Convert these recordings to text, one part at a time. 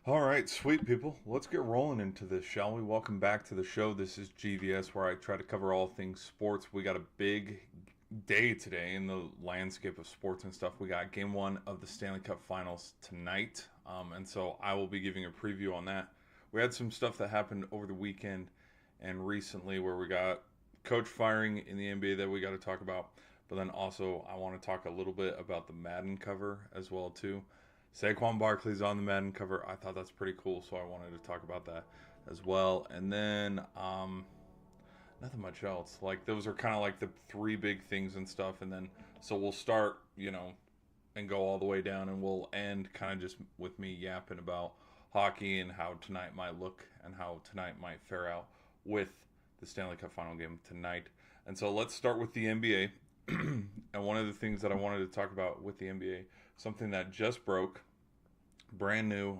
All right, sweet people. Let's get rolling into this, shall we? Welcome back to the show. This is GVS, where I try to cover all things sports. We got a big day today in the landscape of sports and stuff. We got game one of the Stanley Cup Finals tonight, and so I will be giving a preview on that. We had some stuff that happened over the weekend and recently where we got coach firing in the NBA that we got to talk about, but then also I want to talk a little bit about the Madden cover as well too. Saquon Barkley's on the Madden cover. I thought that's pretty cool, so I wanted to talk about that as well. And then nothing much else. Like those are kind of like the three big things and stuff. And then so we'll start, and go all the way down, and we'll end kind of just with me yapping about hockey and how tonight might look and how tonight might fare out with the Stanley Cup final game tonight. And so let's start with the NBA. And one of the things that I wanted to talk about with the NBA, something that just broke, brand new,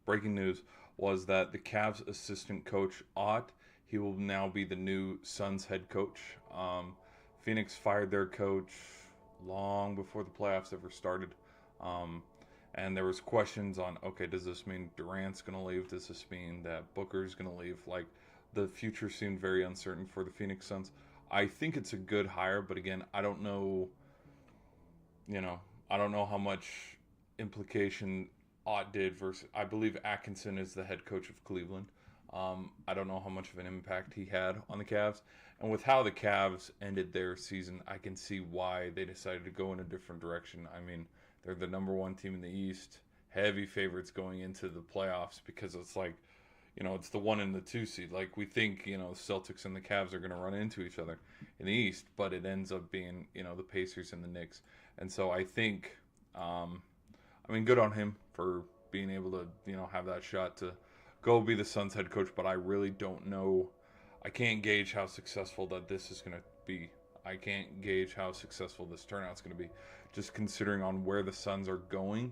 breaking news, was that the Cavs assistant coach Ott, he will now be the new Suns head coach. Phoenix fired their coach long before the playoffs ever started. And there was questions on, okay, does this mean Durant's going to leave? Does this mean that Booker's going to leave? Like, the future seemed very uncertain for the Phoenix Suns. I think it's a good hire, but again, I don't know, I don't know how much implication Ott did versus, I believe Atkinson is the head coach of Cleveland. I don't know how much of an impact he had on the Cavs. And with how the Cavs ended their season, I can see why they decided to go in a different direction. I mean, they're the number one team in the East, heavy favorites going into the playoffs because it's like, it's the 1 and the 2 seed. Like we think, the Celtics and the Cavs are going to run into each other in the East, but it ends up being, the Pacers and the Knicks. And so I think, good on him for being able to, have that shot to go be the Suns head coach. But I really don't know. I can't gauge how successful that this is going to be. I can't gauge how successful this turnout's going to be, just considering on where the Suns are going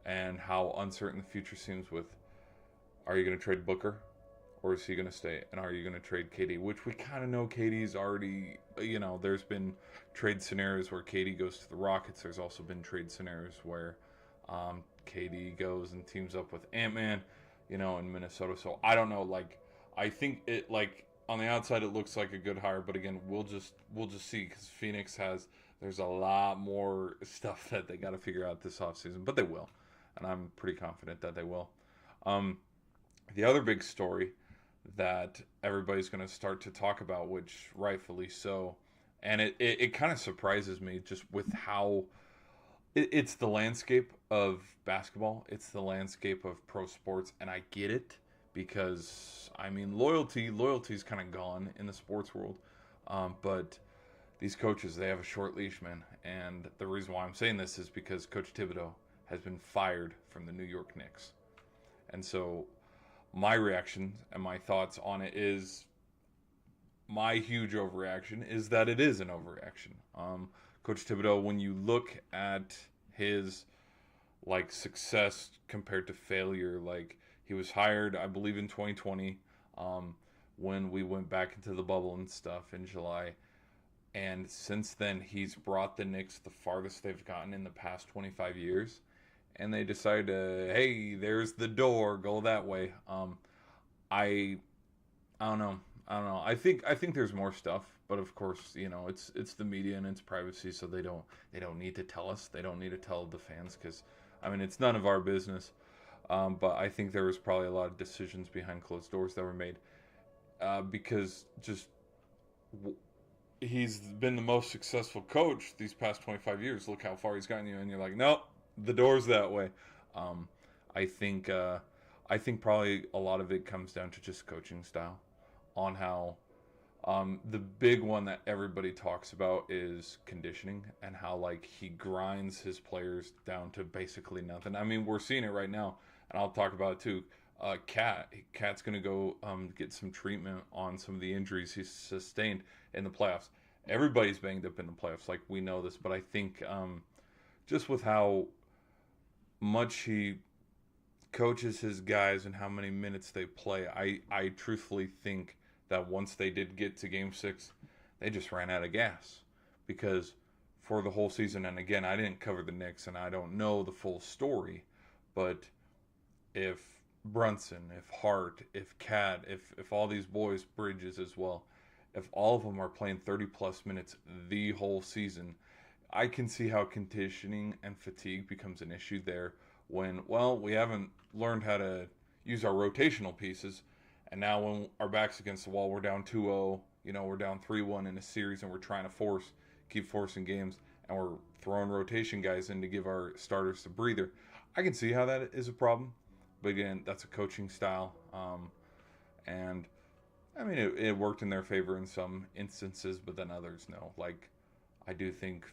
and how uncertain the future seems with. Are you going to trade Booker, or is he going to stay? And are you going to trade KD? Which we kind of know KD's already, there's been trade scenarios where KD goes to the Rockets. There's also been trade scenarios where KD goes and teams up with Ant-Man, in Minnesota. So I don't know. Like, I think it, like, on the outside it looks like a good hire, but again, we'll just see, because Phoenix there's a lot more stuff that they got to figure out this offseason, but they will. And I'm pretty confident that they will. The other big story that everybody's going to start to talk about, which rightfully so, and it kind of surprises me just with how it's the landscape of basketball, it's the landscape of pro sports, and I get it because loyalty's kind of gone in the sports world, but these coaches, they have a short leash, man, and the reason why I'm saying this is because Coach Thibodeau has been fired from the New York Knicks, and so my reaction and my thoughts on it is my huge overreaction is that it is an overreaction. Coach Thibodeau, when you look at his success compared to failure, like he was hired, I believe, in 2020, when we went back into the bubble and stuff in July. And since then, he's brought the Knicks the farthest they've gotten in the past 25 years. And they decide to, hey, there's the door, go that way. I don't know. I think there's more stuff, but of course, it's the media and it's privacy, so they don't need to tell us. They don't need to tell the fans because, it's none of our business. But I think there was probably a lot of decisions behind closed doors that were made because he's been the most successful coach these past 25 years. Look how far he's gotten you, and you're like, nope, the door's that way. I think probably a lot of it comes down to just coaching style, on how the big one that everybody talks about is conditioning and how he grinds his players down to basically nothing. We're seeing it right now, and I'll talk about it too. Cat's going to go get some treatment on some of the injuries he's sustained in the playoffs. Everybody's banged up in the playoffs, like we know this, but I think just with how much he coaches his guys and how many minutes they play, I truthfully think that once they did get to Game 6, they just ran out of gas. Because for the whole season, and again, I didn't cover the Knicks and I don't know the full story, but if Brunson, if Hart, if Cat, if all these boys, Bridges as well, if all of them are playing 30 plus minutes the whole season, I can see how conditioning and fatigue becomes an issue there when, well, we haven't learned how to use our rotational pieces. And now when our back's against the wall, we're down 2-0, we're down 3-1 in a series and we're trying to keep forcing games and we're throwing rotation guys in to give our starters the breather. I can see how that is a problem. But again, that's a coaching style. And I mean, it worked in their favor in some instances, but then others no. Like, I do think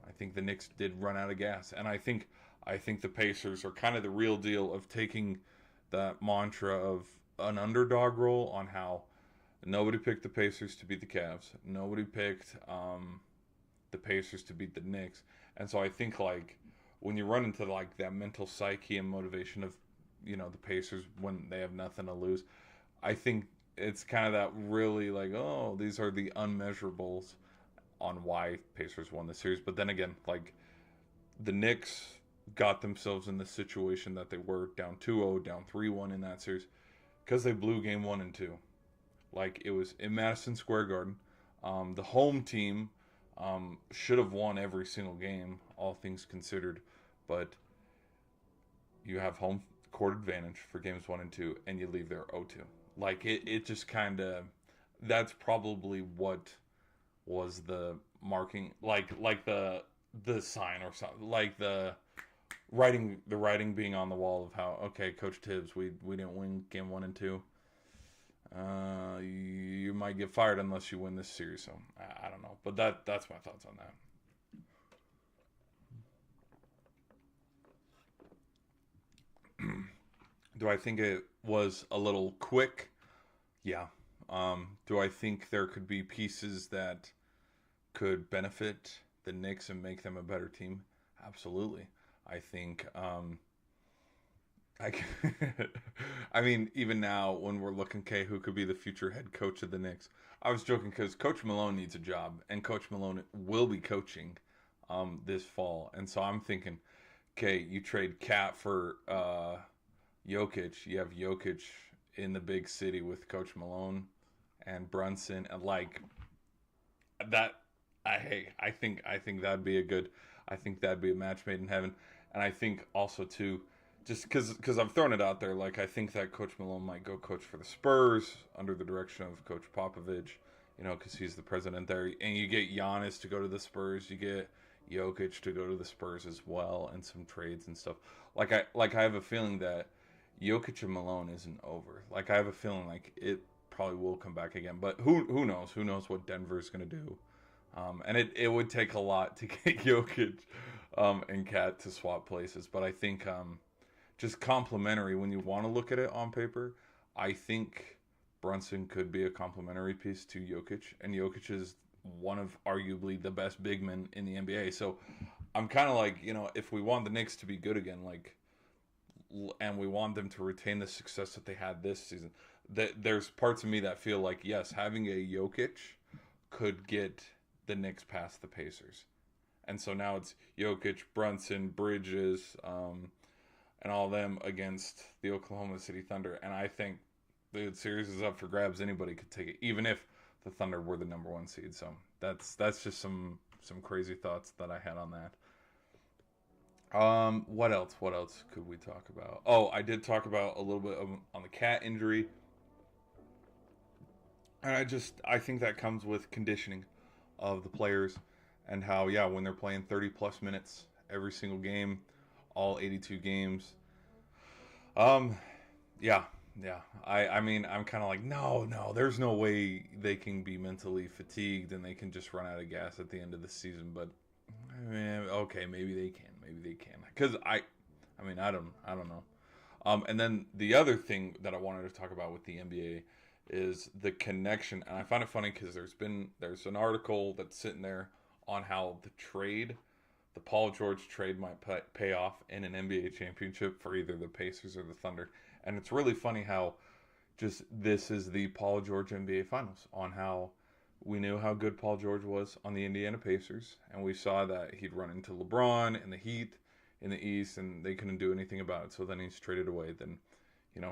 I think the Knicks did run out of gas, and I think the Pacers are kind of the real deal of taking that mantra of an underdog role on how nobody picked the Pacers to beat the Cavs, nobody picked the Pacers to beat the Knicks, and so I think like when you run into like that mental psyche and motivation of the Pacers when they have nothing to lose, I think it's kind of that really like, oh, these are the unmeasurables on why Pacers won the series. But then again, like the Knicks got themselves in the situation that they were down 2-0, down 3-1 in that series because they blew game 1 and 2. Like it was in Madison Square Garden. The home team should have won every single game, all things considered, but you have home court advantage for games 1 and 2, and you leave there 0-2. Like it just kind of, that's probably what was the marking, like the sign or something, like the writing being on the wall of how, okay, Coach Tibbs, we didn't win game 1 and 2. You might get fired unless you win this series. So I don't know, but that's my thoughts on that. Do I think it was a little quick? Yeah. Do I think there could be pieces that could benefit the Knicks and make them a better team? Absolutely. I think I I mean, even now when we're looking, okay, who could be the future head coach of the Knicks? I was joking because Coach Malone needs a job, and Coach Malone will be coaching this fall, and so I'm thinking, okay, you trade Cat for Jokic. You have Jokic in the big city with Coach Malone and Brunson, and like that. I think that'd be a good. I think that'd be a match made in heaven, and I think also too, just because I've thrown it out there, like I think that Coach Malone might go coach for the Spurs under the direction of Coach Popovich, because he's the president there, and you get Giannis to go to the Spurs, you get Jokic to go to the Spurs as well, and some trades and stuff. Like I have a feeling that Jokic and Malone isn't over. Like I have a feeling like it probably will come back again, but who knows? Who knows what Denver's gonna do? And it would take a lot to get Jokic and Cat to swap places. But I think just complementary, when you want to look at it on paper, I think Brunson could be a complementary piece to Jokic. And Jokic is one of arguably the best big men in the NBA. So I'm kind of like, if we want the Knicks to be good again, like, and we want them to retain the success that they had this season, there's parts of me that feel like, yes, having a Jokic could get the Knicks past the Pacers. And so now it's Jokic, Brunson, Bridges, and all them against the Oklahoma City Thunder. And I think the series is up for grabs. Anybody could take it, even if the Thunder were the number 1 seed. So that's just some crazy thoughts that I had on that. What else? What else could we talk about? Oh, I did talk about a little bit on the Cat injury. And I think that comes with conditioning of the players and how, yeah, when they're playing 30 plus minutes every single game, all 82 games. Yeah. I mean, I'm kind of like, no, there's no way they can be mentally fatigued and they can just run out of gas at the end of the season. But I mean, okay, maybe they can. Because I mean, I don't know. And then the other thing that I wanted to talk about with the NBA is the connection, and I find it funny because there's an article that's sitting there on how the Paul George trade might pay off in an NBA championship for either the Pacers or the Thunder, and it's really funny how just this is the Paul George NBA Finals, on how we knew how good Paul George was on the Indiana Pacers, and we saw that he'd run into LeBron and the Heat, in the East, and they couldn't do anything about it. So then he's traded away. Then,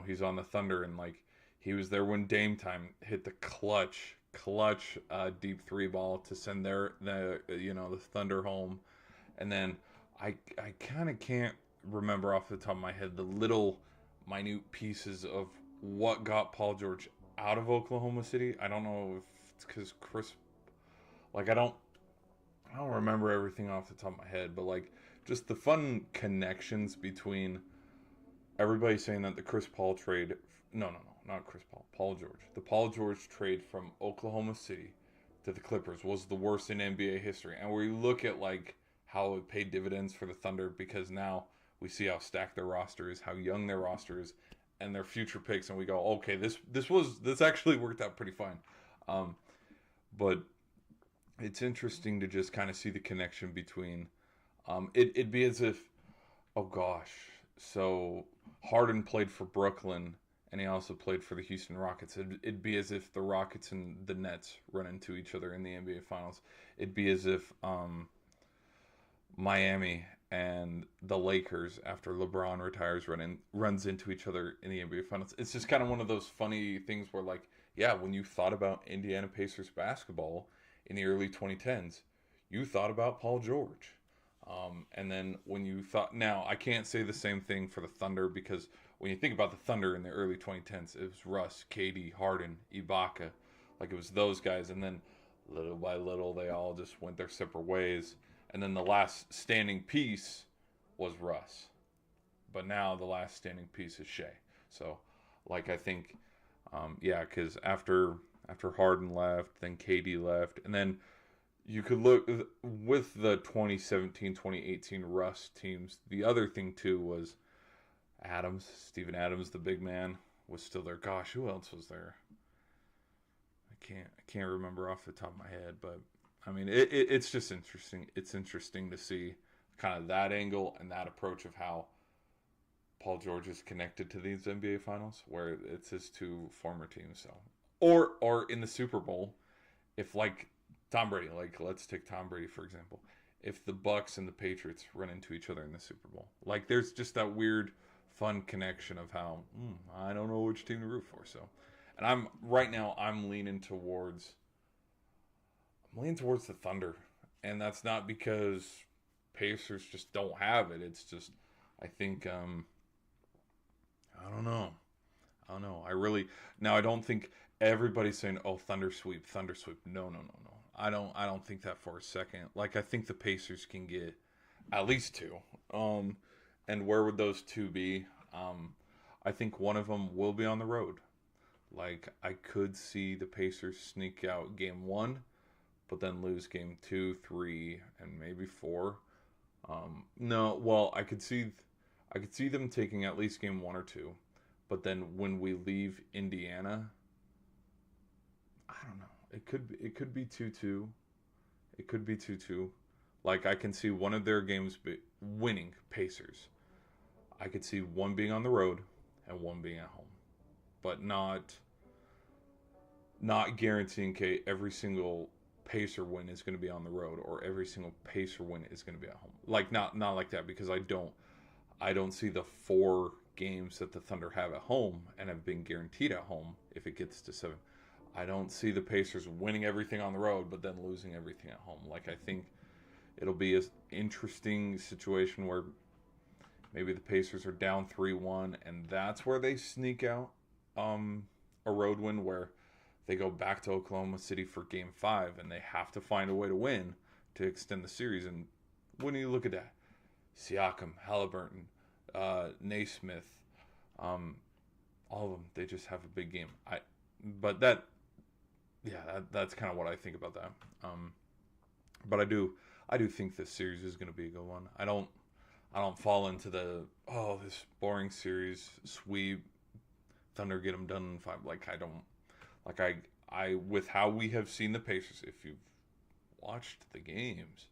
he's on the Thunder, and like he was there when Dame Time hit the clutch deep three ball to send the Thunder home. And then I kind of can't remember off the top of my head the little minute pieces of what got Paul George out of Oklahoma City. I don't know if it's because I don't remember everything off the top of my head, but like just the fun connections between everybody saying that the Chris Paul trade, no, not Chris Paul, Paul George. The Paul George trade from Oklahoma City to the Clippers was the worst in NBA history. And we look at like how it paid dividends for the Thunder because now we see how stacked their roster is, how young their roster is, and their future picks, and we go, okay, this actually worked out pretty fine. But it's interesting to just kind of see the connection between it'd be as if, oh gosh, so Harden played for Brooklyn and he also played for the Houston Rockets. It'd be as if the Rockets and the Nets run into each other in the NBA Finals. It'd be as if Miami and the Lakers, after LeBron retires, runs into each other in the NBA Finals. It's just kind of one of those funny things where, like, yeah, when you thought about Indiana Pacers basketball in the early 2010s, you thought about Paul George. And then when you thought, now I can't say the same thing for the Thunder, because when you think about the Thunder in the early 2010s, it was Russ, KD, Harden, Ibaka, like it was those guys. And then little by little, they all just went their separate ways. And then the last standing piece was Russ. But now the last standing piece is Shea. So, like, I think, because after Harden left, then KD left, and then you could look with the 2017-2018 Russ teams. The other thing too was Steven Adams, the big man, was still there. Gosh, who else was there? I can't remember off the top of my head, but I mean, it's just interesting. It's interesting to see kind of that angle and that approach of how Paul George is connected to these NBA Finals, where it's his two former teams. So, or in the Super Bowl, if like Tom Brady, like let's take Tom Brady for example, if the Bucks and the Patriots run into each other in the Super Bowl, like there's just that weird, fun connection of how I don't know which team to root for. So, and I'm leaning towards the Thunder, and that's not because Pacers just don't have it. It's just I think I don't know. I don't think everybody's saying, "Oh, Thunder sweep." No. I don't think that for a second. Like I think the Pacers can get at least two. And where would those two be? I think one of them will be on the road. Like I could see the Pacers sneak out game 1, but then lose game 2, 3, and maybe 4. I could see them taking at least game 1 or 2, but then when we leave Indiana, I don't know. It could be 2-2. It could be 2-2. Like I can see one of their games winning Pacers. I could see one being on the road and one being at home, but not guaranteeing every single Pacer win is going to be on the road or every single Pacer win is going to be at home. Like not like that, because I don't see the 4 games that the Thunder have at home and have been guaranteed at home if it gets to 7. I don't see the Pacers winning everything on the road but then losing everything at home. Like I think it'll be an interesting situation where maybe the Pacers are down 3-1 and that's where they sneak out a road win where they go back to Oklahoma City for game 5 and they have to find a way to win to extend the series. And when you look at that, Siakam, Halliburton, Naismith, all of them, they just have a big game. That's kind of what I think about that. But I do think this series is going to be a good one. I don't fall into this boring series sweep, Thunder get them done in 5. I with how we have seen the Pacers, if you've watched the games,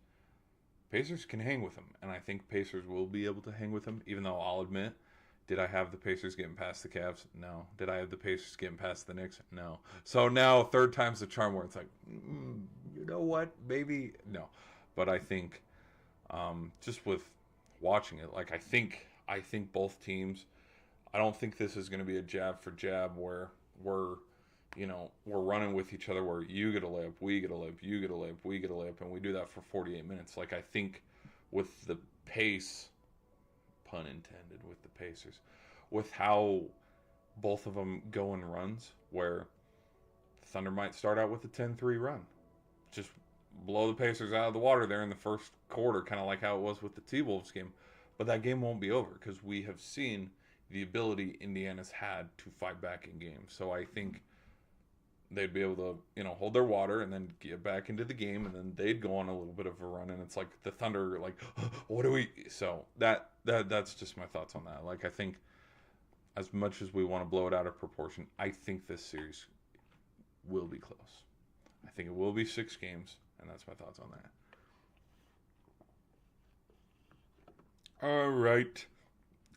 Pacers can hang with them, and I think Pacers will be able to hang with them. Even though I'll admit, did I have the Pacers getting past the Cavs? No. Did I have the Pacers getting past the Knicks? No. So now third time's the charm, where it's like, you know what? Maybe no. But I think just with watching it. Like I think both teams. I don't think this is going to be a jab for jab where we're we're running with each other where you get a layup, we get a layup, you get a layup, we get a layup, and we do that for 48 minutes. Like I think with the pace, pun intended, with the Pacers, with how both of them go in runs, where Thunder might start out with a 10-3 run, just blow the Pacers out of the water there in the first quarter, kind of like how it was with the T-Wolves game. But that game won't be over because we have seen the ability Indiana's had to fight back in games. So I think they'd be able to, hold their water and then get back into the game, and then they'd go on a little bit of a run. And it's like the Thunder, like, what do we? So that's just my thoughts on that. Like I think, as much as we want to blow it out of proportion, I think this series will be close. I think it will be 6 games, and that's my thoughts on that. All right.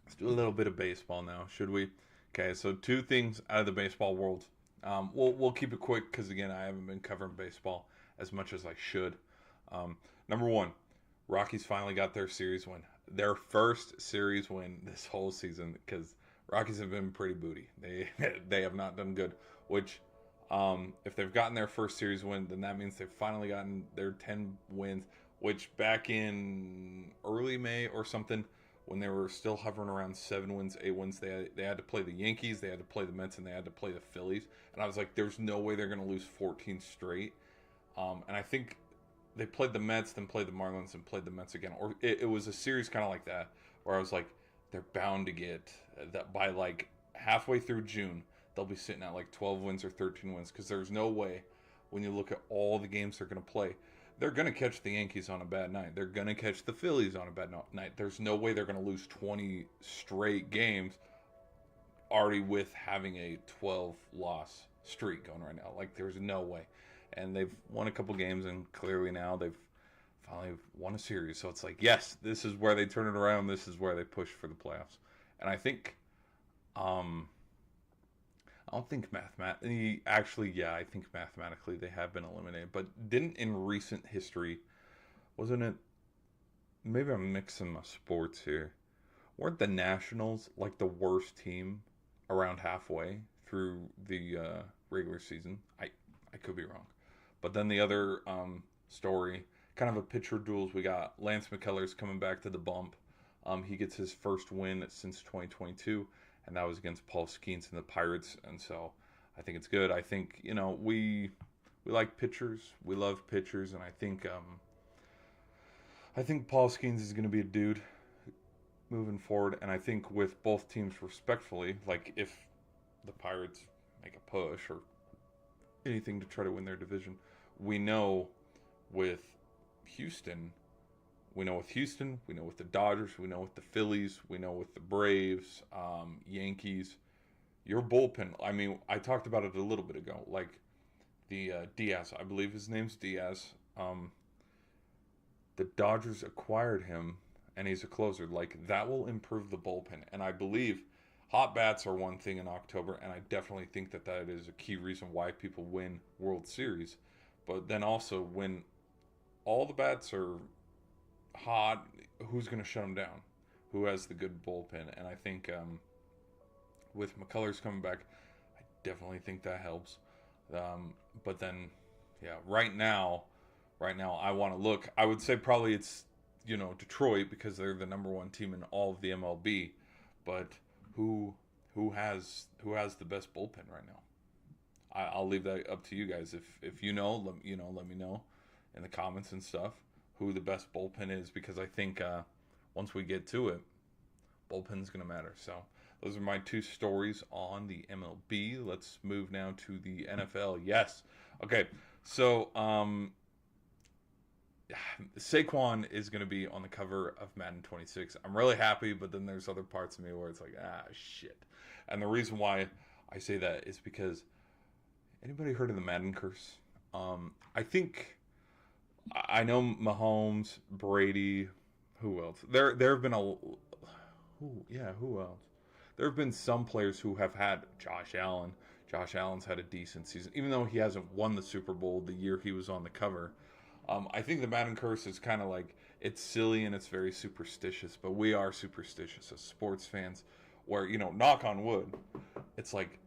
Let's do a little bit of baseball now, should we? Okay, so 2 things out of the baseball world. We'll keep it quick because, again, I haven't been covering baseball as much as I should. Number 1, Rockies finally got their series win. Their first series win this whole season, because Rockies have been pretty booty. They have not done good, which if they've gotten their first series win, then that means they've finally gotten their 10 wins, which back in early May or something, when they were still hovering around 7 wins, 8 wins, they had to play the Yankees, they had to play the Mets, and they had to play the Phillies. And I was like, there's no way they're going to lose 14 straight. And I think they played the Mets, then played the Marlins, and played the Mets again. Or it was a series kind of like that, where I was like, they're bound to get that by like halfway through June, they'll be sitting at like 12 wins or 13 wins, because there's no way, when you look at all the games they're going to play, they're going to catch the Yankees on a bad night. They're going to catch the Phillies on a bad night. There's no way they're going to lose 20 straight games already with having a 12-loss streak going right now. Like, there's no way. And they've won a couple games, and clearly now they've finally won a series. So it's like, yes, this is where they turn it around. This is where they push for the playoffs. And I think, I don't think mathematically, actually, I think mathematically they have been eliminated. But didn't in recent history, wasn't it, maybe I'm mixing my sports here, weren't the Nationals like the worst team around halfway through the regular season? I could be wrong. But then the other story, kind of a pitcher duels, we got Lance McCullers coming back to the bump. He gets his first win since 2022, and that was against Paul Skeens and the Pirates. And so I think it's good. I think, we like pitchers. We love pitchers, and I think Paul Skeens is going to be a dude moving forward. And I think with both teams, respectfully, like if the Pirates make a push or anything to try to win their division, we know with Houston, we know with the Dodgers, we know with the Phillies, we know with the Braves, Yankees, your bullpen. I mean, I talked about it a little bit ago, like the Diaz, I believe his name's Diaz. The Dodgers acquired him, and he's a closer. Like, that will improve the bullpen. And I believe hot bats are one thing in October, and I definitely think that is a key reason why people win World Series. But then also, when all the bats are hot, who's going to shut them down? Who has the good bullpen? And I think with McCullers coming back, I definitely think that helps. But then, right now, I want to look. I would say probably it's Detroit, because they're the number 1 team in all of the MLB. But who has the best bullpen right now? I'll leave that up to you guys. If you know, let me know in the comments and stuff who the best bullpen is, because I think once we get to it, bullpen's going to matter. So those are my 2 stories on the MLB. Let's move now to the NFL. Yes. Okay. So Saquon is going to be on the cover of Madden 26. I'm really happy, but then there's other parts of me where it's like, shit. And the reason why I say that is because, anybody heard of the Madden curse? I know Mahomes, Brady, who else? There have been who else? There have been some players who have had Josh Allen. Josh Allen's had a decent season, even though he hasn't won the Super Bowl the year he was on the cover. I think the Madden curse is kind of like, it's silly and it's very superstitious, but we are superstitious as sports fans. Where knock on wood, it's like,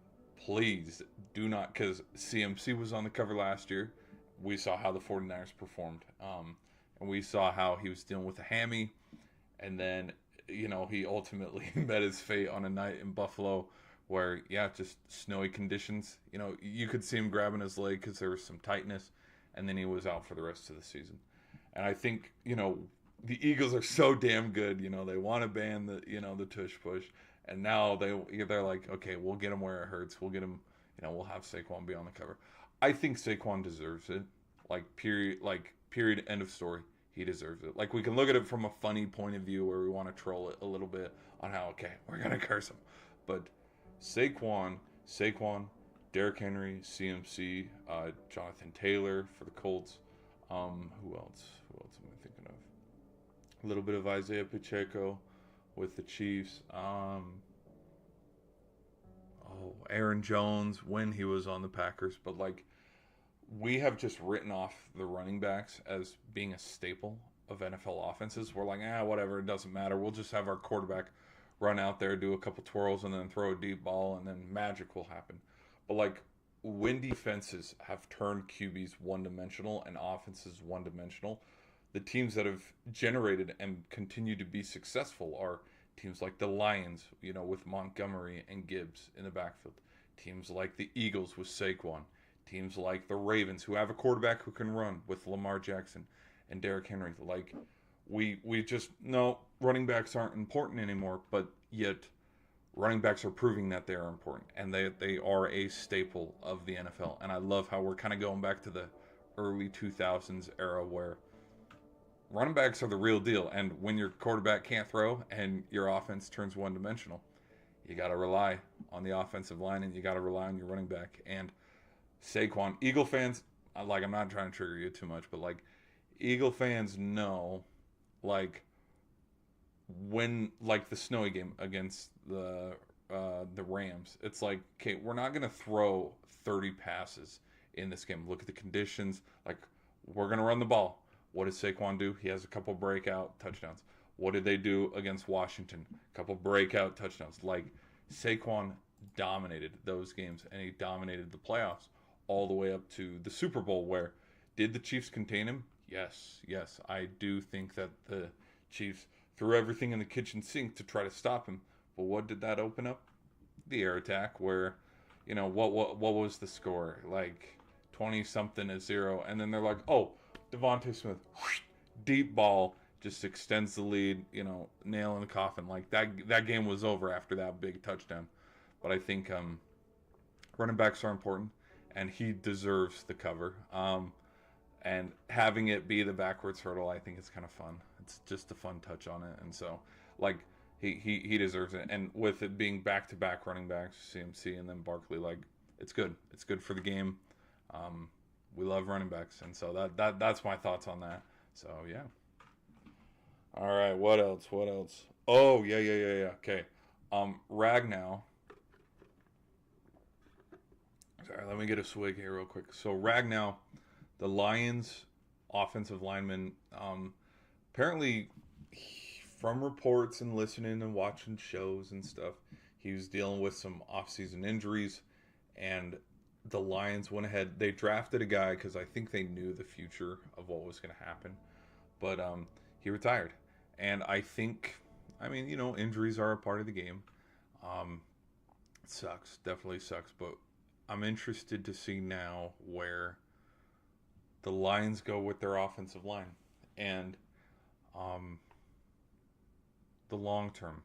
please do not, because CMC was on the cover last year. We saw how the 49ers performed, and we saw how he was dealing with a hammy, and then he ultimately met his fate on a night in Buffalo where, yeah, just snowy conditions. You could see him grabbing his leg because there was some tightness, and then he was out for the rest of the season. And I think the Eagles are so damn good. They want to ban the tush push, and now they're like, okay, we'll get him where it hurts. We'll get him. We'll have Saquon be on the cover. I think Saquon deserves it. Period. End of story. He deserves it. Like, we can look at it from a funny point of view where we want to troll it a little bit on how, okay, we're gonna curse him, but Saquon, Derrick Henry, CMC, Jonathan Taylor for the Colts. Who else? Who else am I thinking of? A little bit of Isaiah Pacheco with the Chiefs. Aaron Jones when he was on the Packers. But, like, we have just written off the running backs as being a staple of NFL offenses. We're like, whatever, it doesn't matter. We'll just have our quarterback run out there, do a couple twirls, and then throw a deep ball, and then magic will happen. But, like, when defenses have turned QBs one-dimensional and offenses one-dimensional, the teams that have generated and continue to be successful are teams like the Lions, with Montgomery and Gibbs in the backfield. Teams like the Eagles with Saquon. Teams like the Ravens, who have a quarterback who can run with Lamar Jackson and Derrick Henry. Like, we just know running backs aren't important anymore, but yet running backs are proving that they are important, and they are a staple of the NFL. And I love how we're kind of going back to the early 2000s era where running backs are the real deal. And when your quarterback can't throw and your offense turns one-dimensional, you got to rely on the offensive line, and you got to rely on your running back. And Saquon, Eagle fans, I'm not trying to trigger you too much, but, like, Eagle fans know, like, when, like, the snowy game against the Rams, it's like, okay, we're not going to throw 30 passes in this game. Look at the conditions. Like, we're going to run the ball. What does Saquon do? He has a couple breakout touchdowns. What did they do against Washington? A couple breakout touchdowns. Like, Saquon dominated those games, and he dominated the playoffs all the way up to the Super Bowl, where did the Chiefs contain him? Yes. I do think that the Chiefs threw everything in the kitchen sink to try to stop him. But what did that open up? The air attack, where, what was the score? Like 20-something-0. And then they're like, oh, Devontae Smith, whoosh, deep ball, just extends the lead, nail in the coffin. Like, that game was over after that big touchdown. But I think running backs are important, and he deserves the cover. And having it be the backwards hurdle, I think it's kind of fun. It's just a fun touch on it. And so, like, he deserves it. And with it being back-to-back running backs, CMC and then Barkley, like, it's good. It's good for the game. We love running backs. And so that's my thoughts on that. So, yeah. All right, what else? Oh, yeah. Okay. Ragnow. Sorry, let me get a swig here real quick. So, Ragnow, the Lions offensive lineman, apparently, from reports and listening and watching shows and stuff, he was dealing with some off-season injuries, and the Lions went ahead. They drafted a guy because I think they knew the future of what was going to happen, but he retired. And I think, injuries are a part of the game. It sucks, definitely sucks, but I'm interested to see now where the Lions go with their offensive line, and the long-term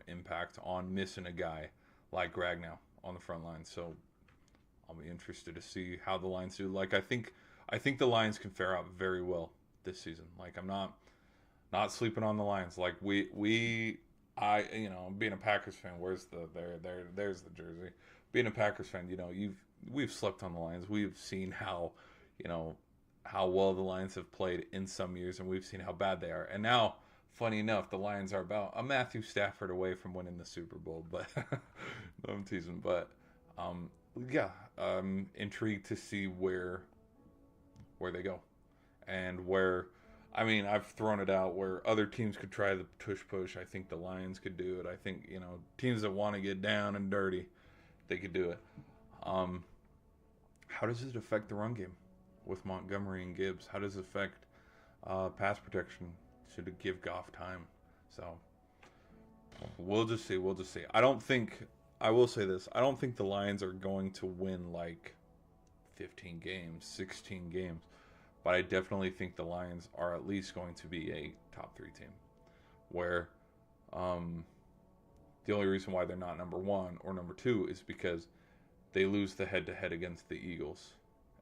impact on missing a guy like Ragnow on the front line. So I'll be interested to see how the Lions do. Like, I think the Lions can fare out very well this season. Like, I'm not sleeping on the Lions. Like, being a Packers fan, there's the jersey. Being a Packers fan, we've slept on the Lions. We've seen how well the Lions have played in some years, and we've seen how bad they are. And now, funny enough, the Lions are about a Matthew Stafford away from winning the Super Bowl. But no, I'm teasing. But I'm intrigued to see where they go, and where I mean, I've thrown it out where other teams could try the tush push. I think the Lions could do it. I think, teams that want to get down and dirty, they could do it. Um, how does it affect the run game with Montgomery and Gibbs? How does it affect pass protection? Should it give Goff time? So we'll just see. We'll just see. I will say this. I don't think the Lions are going to win like 15 games, 16 games. But I definitely think the Lions are at least going to be a top 3 team. Where the only reason why they're not number 1 or number 2 is because they lose the head-to-head against the Eagles.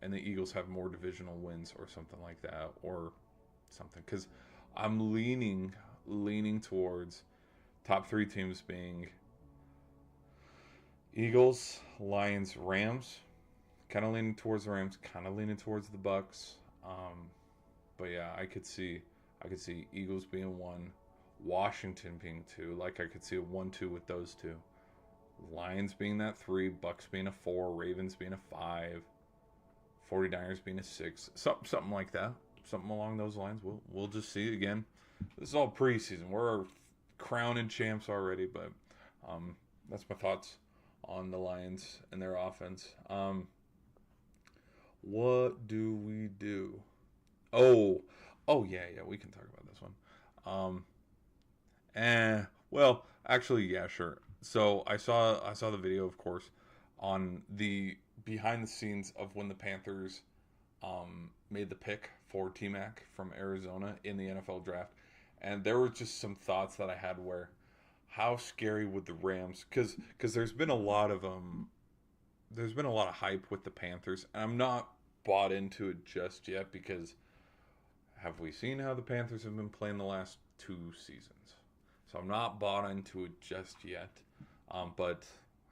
And the Eagles have more divisional wins or something like that. Or something. Because I'm leaning towards top 3 teams being Eagles, Lions, Rams. Kind of leaning towards the Rams. Kind of leaning towards the Bucks. But yeah, I could see Eagles being 1, Washington being 2. Like I could see a 1-2 with those two. Lions being that 3, Bucks being a 4, Ravens being a 5, 49ers being a 6, something like that, something along those lines. We'll just see. Again, this is all preseason. We're crowning champs already, but that's my thoughts on the Lions and their offense. What do we do? Oh, yeah, we can talk about this one. Well, actually, yeah, sure. So I saw the video, of course, on the behind the scenes of when the Panthers made the pick for T-Mac from Arizona in the NFL draft, and there were just some thoughts that I had where how scary would the Rams, because there's been a lot of hype with the Panthers, and I'm not bought into it just yet because have we seen how the Panthers have been playing the last 2 seasons? So I'm not bought into it just yet. But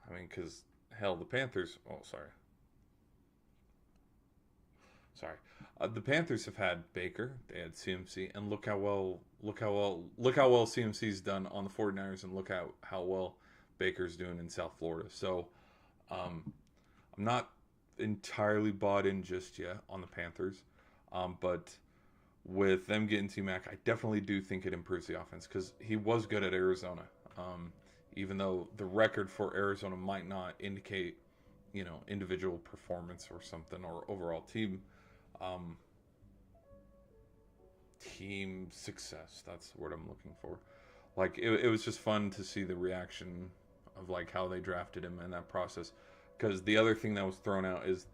I mean, because hell, the Panthers. Oh, sorry. The Panthers have had Baker. They had CMC, and look how well CMC's done on the 49ers, and look how well Baker's doing in South Florida. So I'm not entirely bought in just yet on the Panthers, but with them getting T-Mac, I definitely do think it improves the offense because he was good at Arizona. Even though the record for Arizona might not indicate, individual performance or something or overall team success. That's the word I'm looking for. Like it was just fun to see the reaction of like how they drafted him and that process. Because the other thing that was thrown out is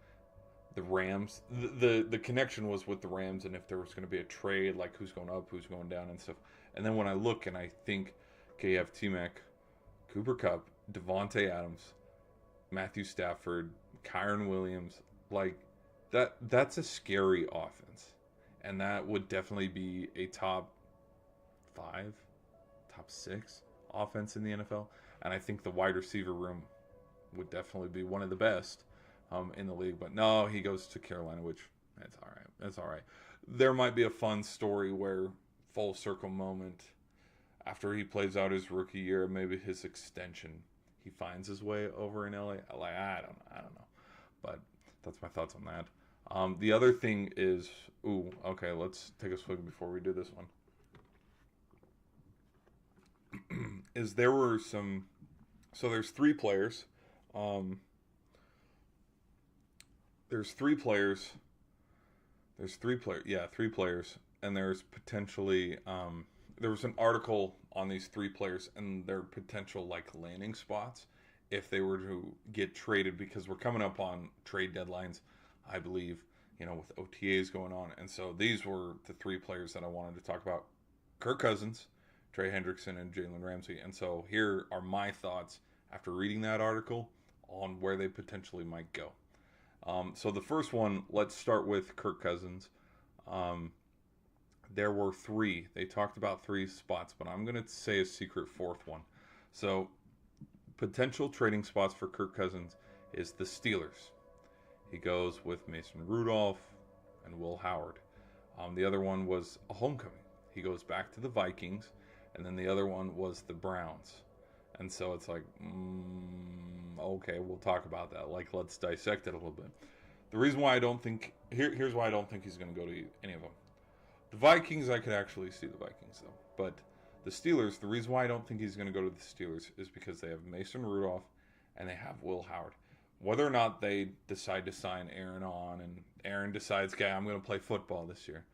the Rams. The connection was with the Rams, and if there was going to be a trade, like who's going up, who's going down, and stuff. And then when I look and I think, okay, you have T-Mac, Cooper Kupp, Devontae Adams, Matthew Stafford, Kyron Williams, like that's a scary offense. And that would definitely be a top 5, top 6 offense in the NFL. And I think the wide receiver room would definitely be one of the best in the league. But no, he goes to Carolina, which that's all right. That's all right. There might be a fun story where full circle moment after he plays out his rookie year, maybe his extension, he finds his way over in LA. Like I don't know, but that's my thoughts on that. The other thing is, okay, let's take a swig before we do this one. Is there were some, so there's 3 players. There's 3 players. Yeah, 3 players, and there's potentially there was an article on these 3 players and their potential like landing spots if they were to get traded, because we're coming up on trade deadlines, I believe, with OTAs going on. And so these were the 3 players that I wanted to talk about: Kirk Cousins, Trey Hendrickson, and Jalen Ramsey. And so here are my thoughts after reading that article on where they potentially might go. So the first one, let's start with Kirk Cousins. There were 3. They talked about 3 spots, but I'm going to say a secret 4th one. So potential trading spots for Kirk Cousins is the Steelers. He goes with Mason Rudolph and Will Howard. The other one was a homecoming. He goes back to the Vikings, and then the other one was the Browns. And so it's like, okay, we'll talk about that. Like, let's dissect it a little bit. The reason why I don't think, here's why I don't think he's going to go to any of them. The Vikings, I could actually see the Vikings though, but the Steelers. The reason why I don't think he's going to go to the Steelers is because they have Mason Rudolph and they have Will Howard. Whether or not they decide to sign Aaron on, and Aaron decides, "Okay, I'm going to play football this year,"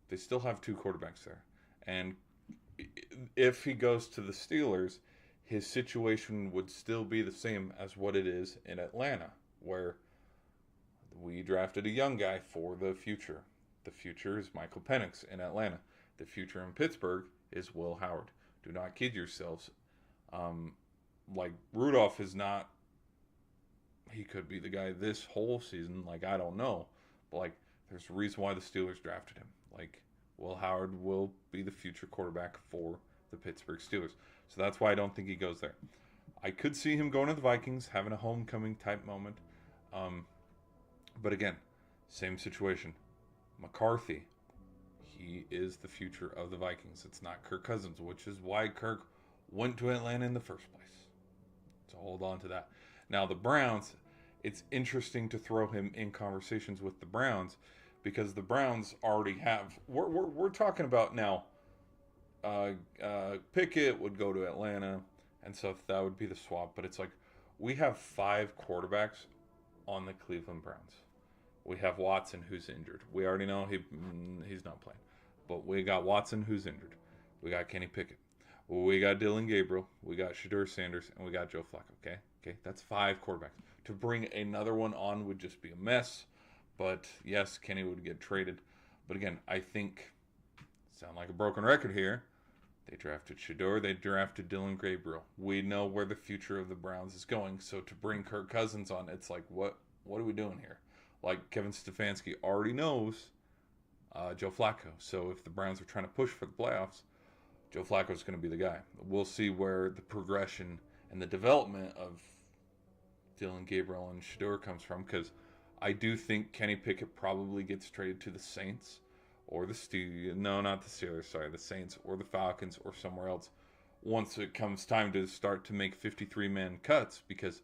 they still have two quarterbacks there, and if he goes to the Steelers, his situation would still be the same as what it is in Atlanta, where we drafted a young guy for the future. The future is Michael Penix in Atlanta. The future in Pittsburgh is Will Howard. Do not kid yourselves. Like Rudolph is not. He could be the guy this whole season. Like I don't know, but like there's a reason why the Steelers drafted him. Like Will Howard will be the future quarterback for the Pittsburgh Steelers. So that's why I don't think he goes there. I could see him going to the Vikings, having a homecoming type moment. But again, same situation. McCarthy, he is the future of the Vikings. It's not Kirk Cousins, which is why Kirk went to Atlanta in the first place. So hold on to that. Now, the Browns, it's interesting to throw him in conversations with the Browns because the Browns already have. We're talking about now. Pickett would go to Atlanta, and so that would be the swap. But it's like we have 5 quarterbacks on the Cleveland Browns. We have Watson, who's injured. We already know he's not playing. But we got Watson, who's injured. We got Kenny Pickett. We got Dylan Gabriel. We got Shedeur Sanders. And we got Joe Flacco. Okay, that's 5 quarterbacks. To bring another one on would just be a mess. But, yes, Kenny would get traded. But, again, I think, sound like a broken record here, they drafted Shedeur. They drafted Dylan Gabriel. We know where the future of the Browns is going. So to bring Kirk Cousins on, it's like, what are we doing here? Like Kevin Stefanski already knows Joe Flacco. So if the Browns are trying to push for the playoffs, Joe Flacco is going to be the guy. We'll see where the progression and the development of Dylan Gabriel and Shedeur comes from, because I do think Kenny Pickett probably gets traded to the Saints or the Steelers. No, not the Steelers. Sorry, the Saints or the Falcons or somewhere else once it comes time to start to make 53-man cuts, because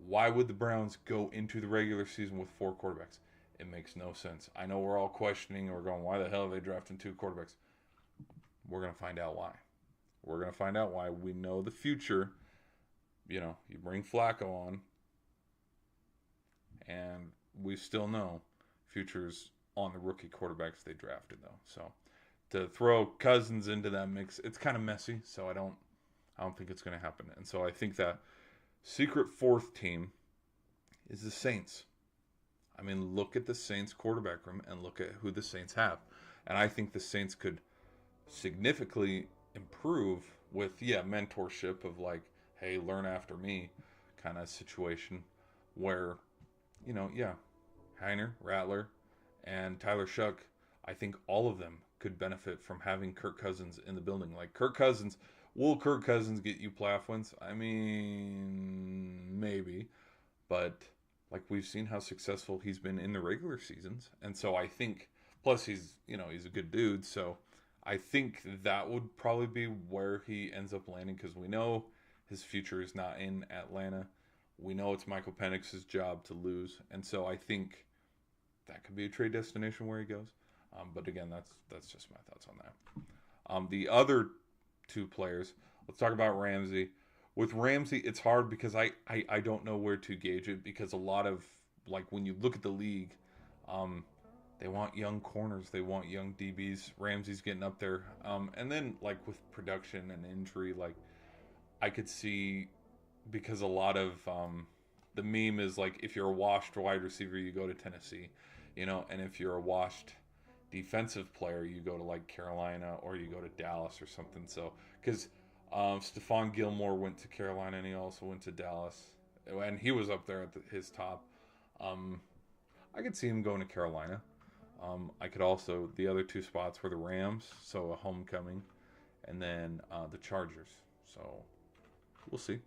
why would the Browns go into the regular season with 4 quarterbacks? It makes no sense. I know we're all questioning and we're going, why the hell are they drafting 2 quarterbacks? We're going to find out why. We're going to find out why. We know the future. You bring Flacco on, and we still know future's on the rookie quarterbacks they drafted, though. So to throw Cousins into that mix, it's kind of messy. So I don't think it's going to happen. And so I think that secret 4th team is the Saints. I mean, look at the Saints quarterback room and look at who the Saints have. And I think the Saints could significantly improve with, mentorship of like, hey, learn after me kind of situation where, Heiner, Rattler, and Tyler Shuck, I think all of them could benefit from having Kirk Cousins in the building. Like will Kirk Cousins get you playoff wins? I mean, maybe. But like we've seen how successful he's been in the regular seasons. And so I think, plus he's a good dude. So I think that would probably be where he ends up landing, because we know his future is not in Atlanta. We know it's Michael Penix's job to lose. And so I think that could be a trade destination where he goes. But again, that's just my thoughts on that. The other 2 players, let's talk about Ramsey. With Ramsey, it's hard because I don't know where to gauge it, because a lot of, like, when you look at the league, they want young corners, they want young DBs. Ramsey's getting up there. And then, like, with production and injury, like, I could see, because a lot of the meme is, like, if you're a washed wide receiver, you go to Tennessee, and if you're a washed defensive player, you go to, like, Carolina or you go to Dallas or something. So, because Stephon Gilmore went to Carolina and he also went to Dallas, and he was up there at his top. I could see him going to Carolina. I could also, the other 2 spots were the Rams, so a homecoming, and then the Chargers. So we'll see.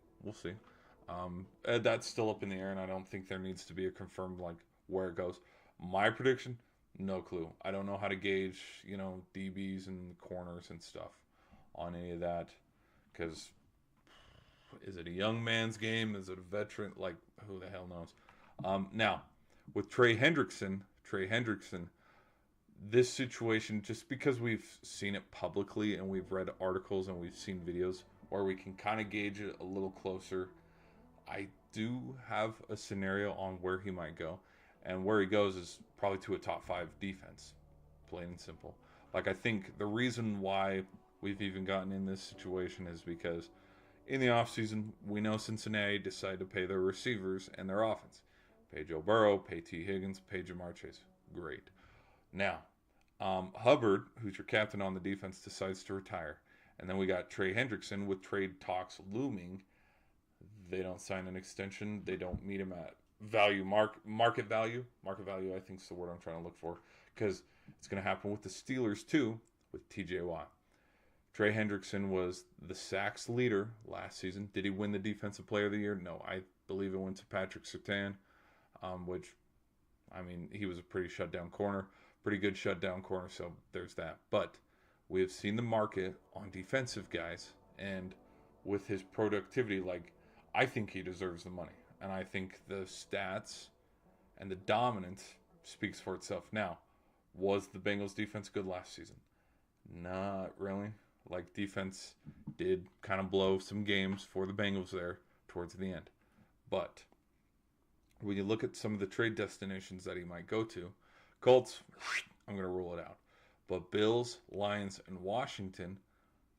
That's still up in the air, and I don't think there needs to be a confirmed, like, where it goes. My prediction, no clue. I don't know how to gauge, DBs and corners and stuff on any of that, because is it a young man's game? Is it a veteran? Like, who the hell knows? Now, with Trey Hendrickson, this situation, just because we've seen it publicly and we've read articles and we've seen videos where we can kind of gauge it a little closer, I do have a scenario on where he might go. And where he goes is probably to a top five defense, plain and simple. Like, I think the reason why we've even gotten in this situation is because in the offseason, we know Cincinnati decided to pay their receivers and their offense. Pay Joe Burrow, pay T. Higgins, pay Jamar Chase. Great. Now, Hubbard, who's your captain on the defense, decides to retire. And then we got Trey Hendrickson with trade talks looming. They don't sign an extension. They don't meet him at market value. Market value, I think, is the word I'm trying to look for. Because it's going to happen with the Steelers, too, with TJ Watt. Trey Hendrickson was the sacks leader last season. Did he win the Defensive Player of the Year? No, I believe it went to Patrick Surtain, which, I mean, he was a pretty shutdown corner. Pretty good shutdown corner, so there's that. But we have seen the market on defensive guys, and with his productivity, like, I think he deserves the money. And I think the stats and the dominance speaks for itself. Now, was the Bengals defense good last season? Not really. Like, defense did kind of blow some games for the Bengals there towards the end. But when you look at some of the trade destinations that he might go to, Colts, I'm going to rule it out. But Bills, Lions, and Washington,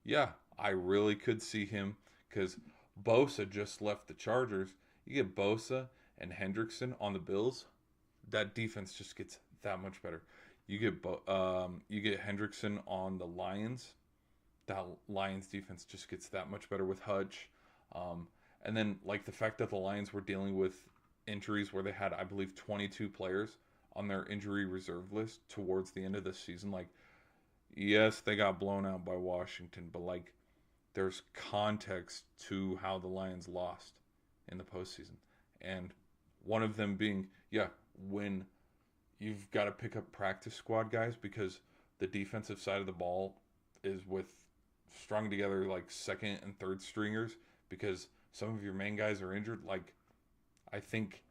yeah, I really could see him, because Bosa just left the Chargers. You get Bosa and Hendrickson on the Bills, that defense just gets that much better. You get Hendrickson on the Lions, that Lions defense just gets that much better with Hutch. And then, like, the fact that the Lions were dealing with injuries where they had, I believe, 22 players on their injury reserve list towards the end of the season. Like, yes, they got blown out by Washington, but, like, there's context to how the Lions lost in the postseason. And one of them being, when you've got to pick up practice squad guys because the defensive side of the ball is with strung together like second and third stringers because some of your main guys are injured. Like, I think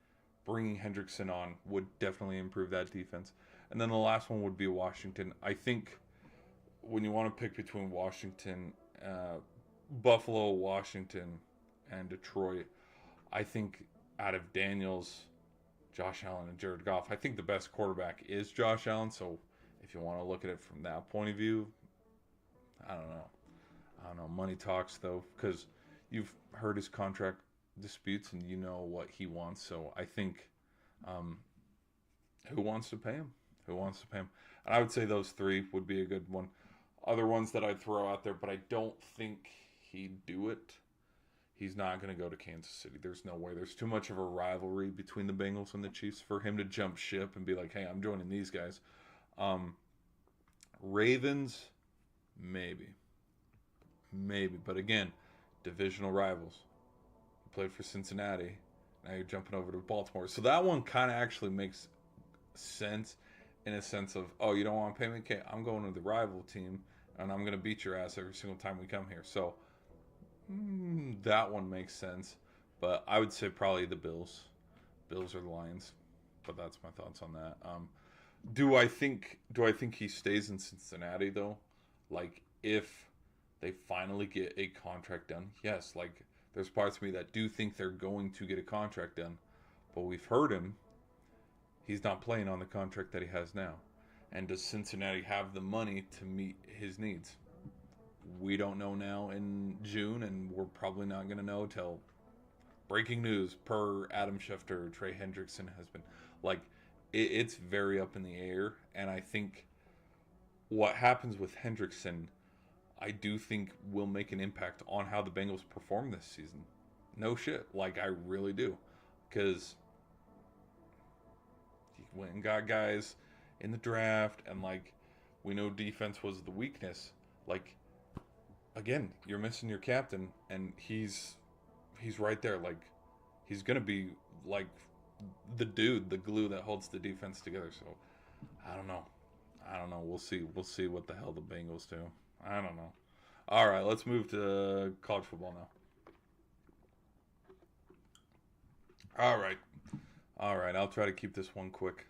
bringing Hendrickson on would definitely improve that defense. And then the last one would be Washington. I think when you want to pick between Buffalo, Washington, and Detroit, I think out of Daniels, Josh Allen, and Jared Goff, I think the best quarterback is Josh Allen. So if you want to look at it from that point of view, I don't know. Money talks, though, because you've heard his contract disputes and you know what he wants. So I think who wants to pay him? Who wants to pay him? And I would say those three would be a good one. Other ones that I'd throw out there, but I don't think he'd do it. He's not going to go to Kansas City. There's no way. There's too much of a rivalry between the Bengals and the Chiefs for him to jump ship and be like, hey, I'm joining these guys. Ravens, maybe. But again, divisional rivals. You played for Cincinnati. Now you're jumping over to Baltimore. So that one kind of actually makes sense in a sense of, oh, you don't want to pay me? Okay, I'm going to the rival team, and I'm going to beat your ass every single time we come here. So that one makes sense. But I would say probably the Bills. Bills or the Lions. But that's my thoughts on that. Do I think he stays in Cincinnati, though? Like, if they finally get a contract done, yes. Like, there's parts of me that do think they're going to get a contract done. But we've heard him. He's not playing on the contract that he has now. And does Cincinnati have the money to meet his needs? We don't know now in June, and we're probably not going to know till breaking news per Adam Schefter. Trey Hendrickson has been, like, it's very up in the air. And I think what happens with Hendrickson, I do think will make an impact on how the Bengals perform this season. No shit. Like, I really do. Because he went and got guys in the draft, and, like, we know defense was the weakness. Like, again, you're missing your captain, and he's right there. Like, he's going to be, like, the dude, the glue that holds the defense together. So, I don't know. We'll see what the hell the Bengals do. I don't know. All right, let's move to college football now. All right. I'll try to keep this one quick.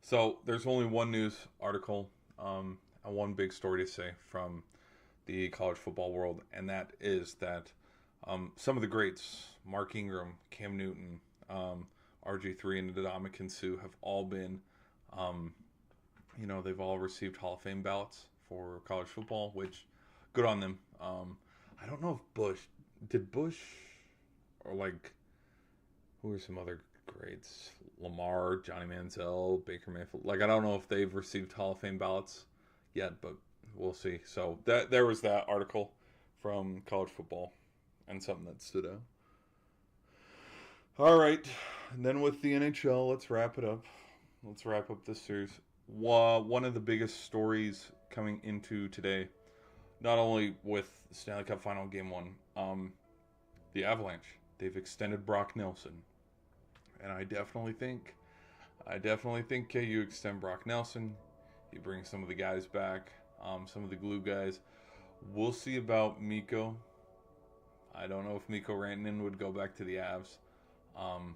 So there's only one news article and one big story to say from the college football world, and that is that some of the greats, Mark Ingram, Cam Newton, RG3, and Ndamukong Suh, have all been, um, they've all received Hall of Fame ballots for college football, which good on them. I don't know if Bush, or like, who are some other greats? Lamar, Johnny Manziel, Baker Mayfield. Like, I don't know if they've received Hall of Fame ballots yet, but we'll see. So that there was that article from college football and something that stood out. All right, and then with the NHL, let's wrap it up. Let's wrap up this series. One of the biggest stories coming into today, not only with Stanley Cup Final Game 1, the Avalanche. They've extended Brock Nelson. And I definitely think you extend Brock Nelson. You bring some of the guys back, some of the glue guys. We'll see about Mikko. I don't know if Mikko Rantanen would go back to the Avs. Um,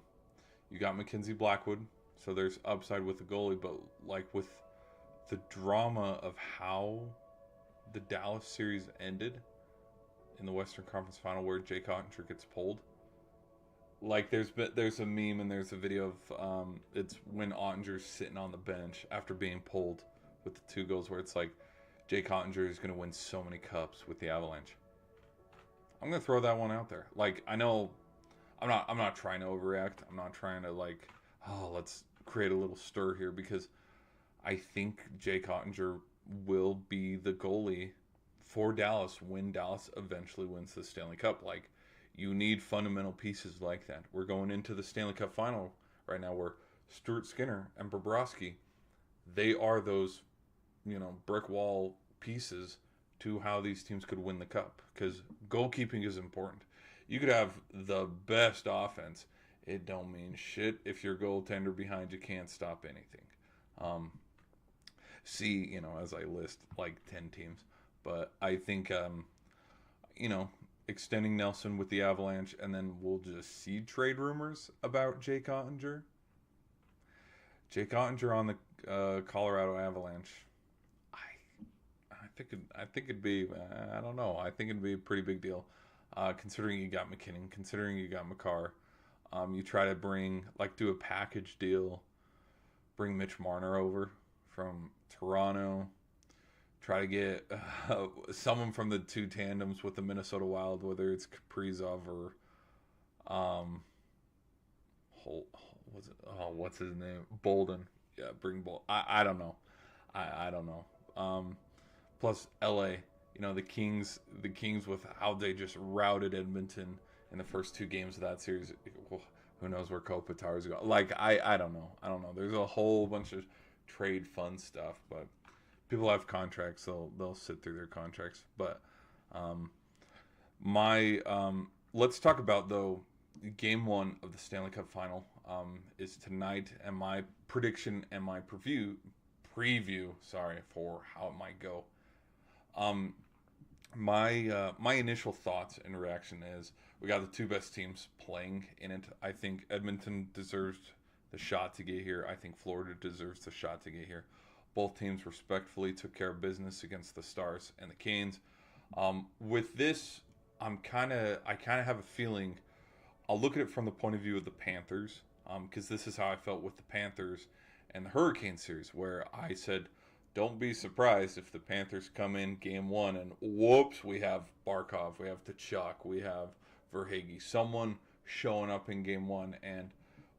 you got Mackenzie Blackwood, so there's upside with the goalie, but like with the drama of how the Dallas series ended in the Western Conference Final, where Jake Ottinger gets pulled. Like there's a meme and there's a video of it's when Ottinger's sitting on the bench after being pulled with the two goals, where it's like Jake Ottinger is going to win so many cups with the Avalanche. I'm going to throw that one out there. Like, I know I'm not trying to overreact. I'm not trying to like, oh, let's create a little stir here, because I think Jake Ottinger will be the goalie for Dallas when Dallas eventually wins the Stanley Cup. Like, you need fundamental pieces like that. We're going into the Stanley Cup final right now where Stuart Skinner and Bobrovsky, they are those, brick wall pieces to how these teams could win the cup, because goalkeeping is important. You could have the best offense. It don't mean shit if your goaltender behind you can't stop anything. Um, as I list like 10 teams. But I think, you know, extending Nelson with the Avalanche, and then we'll just see trade rumors about Jake Ottinger. Jake Ottinger on the Colorado Avalanche. I think it'd be. I don't know. I think it'd be a pretty big deal, considering you got McKinnon, considering you got Makar. You try to do a package deal, bring Mitch Marner over from Toronto. Try to get someone from the two tandems with the Minnesota Wild, whether it's Kaprizov or what's his name? Bolden. Yeah, bring Bolden. I don't know. I don't know. Plus LA, the Kings with how they just routed Edmonton in the first two games of that series. Well, who knows where Kopitar's going? Like I don't know. I don't know. There's a whole bunch of trade fun stuff, but people have contracts. They'll sit through their contracts. But my let's talk about though. Game one of the Stanley Cup Final is tonight, and my prediction and my preview. Sorry, for how it might go. Um, my initial thoughts and reaction is we got the two best teams playing in it. I think Edmonton deserves the shot to get here. I think Florida deserves the shot to get here. Both teams respectfully took care of business against the Stars and the Canes. With this, I kind of have a feeling. I'll look at it from the point of view of the Panthers, because this is how I felt with the Panthers and the Hurricane series, where I said, don't be surprised if the Panthers come in game one and whoops, we have Barkov, we have Tkachuk, we have Verhaeghe, someone showing up in game one, and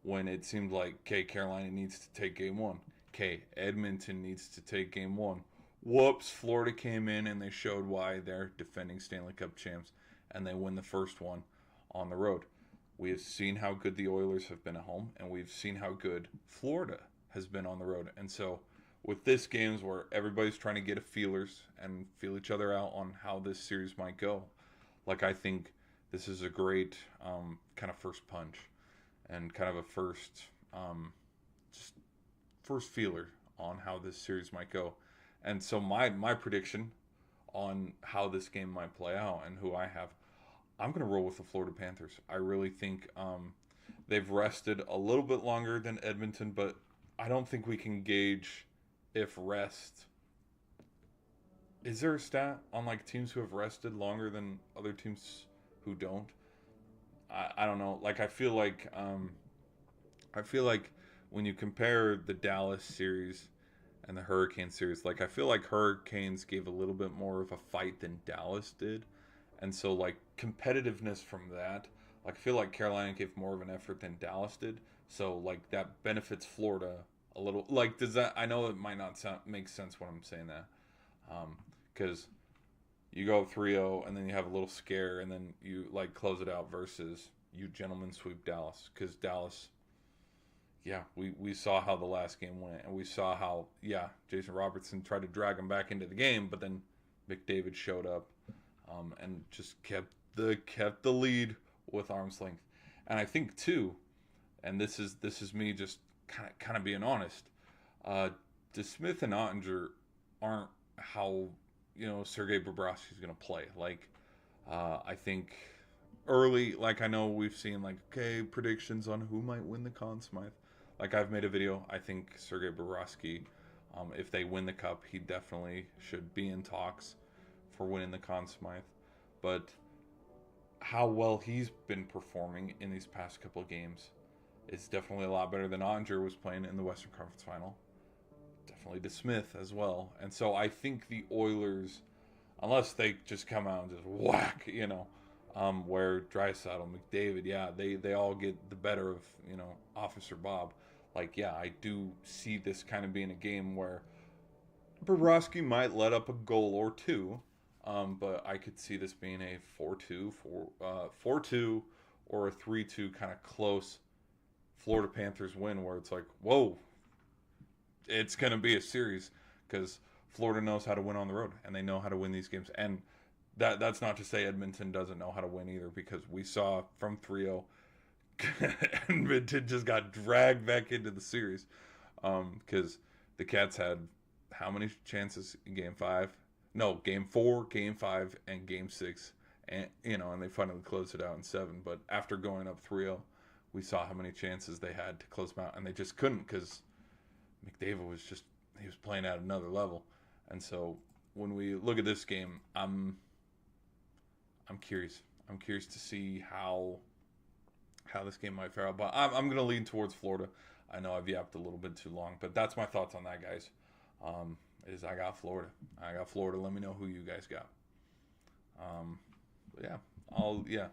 when it seemed like, okay, Carolina needs to take game one, okay, Edmonton needs to take game one, whoops, Florida came in and they showed why they're defending Stanley Cup champs, and they win the first one on the road. We have seen how good the Oilers have been at home, and we've seen how good Florida has been on the road. And so with this games where everybody's trying to get a feelers and feel each other out on how this series might go, like I think this is a great kind of first punch and kind of a just first feeler on how this series might go. And so my prediction on how this game might play out and who I have, I'm going to roll with the Florida Panthers. I really think they've rested a little bit longer than Edmonton, but I don't think we can gauge if rest. Is there a stat on like teams who have rested longer than other teams who don't? I don't know. Like I feel like when you compare the Dallas series and the Hurricane series, like I feel like Hurricanes gave a little bit more of a fight than Dallas did. And so like competitiveness from that, like I feel like Carolina gave more of an effort than Dallas did. So like that benefits Florida a little. Like does that I know it might not make sense when I'm saying that. Cuz you go 3-0 and then you have a little scare and then you like close it out versus you gentlemen sweep Dallas cuz Dallas, yeah, we saw how the last game went, and we saw how, yeah, Jason Robertson tried to drag him back into the game, but then McDavid showed up, and just kept the lead with arm's length. And I think too, and this is me just kind of being honest, uh, DeSmith and Ottinger aren't how Sergei Bobrovsky's going to play. Like I think early, like I know we've seen like okay predictions on who might win the Conn Smythe. Like I've made a video. I think Sergei Bobrovsky, if they win the cup, he definitely should be in talks for winning the Conn Smythe. But how well he's been performing in these past couple of games is definitely a lot better than Ottinger was playing in the Western Conference Final. Definitely DeSmith as well. And so I think the Oilers, unless they just come out and just whack, where Draisaitl, McDavid, yeah, they all get the better of, Officer Bob. Like, yeah, I do see this kind of being a game where Bobrovsky might let up a goal or two, but I could see this being a 4-2, 4-2 or a 3-2 kind of close Florida Panthers win where it's like, whoa, it's going to be a series because Florida knows how to win on the road and they know how to win these games. And that's not to say Edmonton doesn't know how to win either, because we saw from 3-0 Edmonton just got dragged back into the series because the Cats had how many chances in game 5? No, game 4, game 5, and game 6. And and they finally closed it out in 7. But after going up 3-0, we saw how many chances they had to close them out, and they just couldn't because McDavid was playing at another level. And so when we look at this game, I'm curious. I'm curious to see how this game might fare out. But I'm going to lean towards Florida. I know I've yapped a little bit too long, but that's my thoughts on that, guys. I got Florida. Let me know who you guys got. Yeah.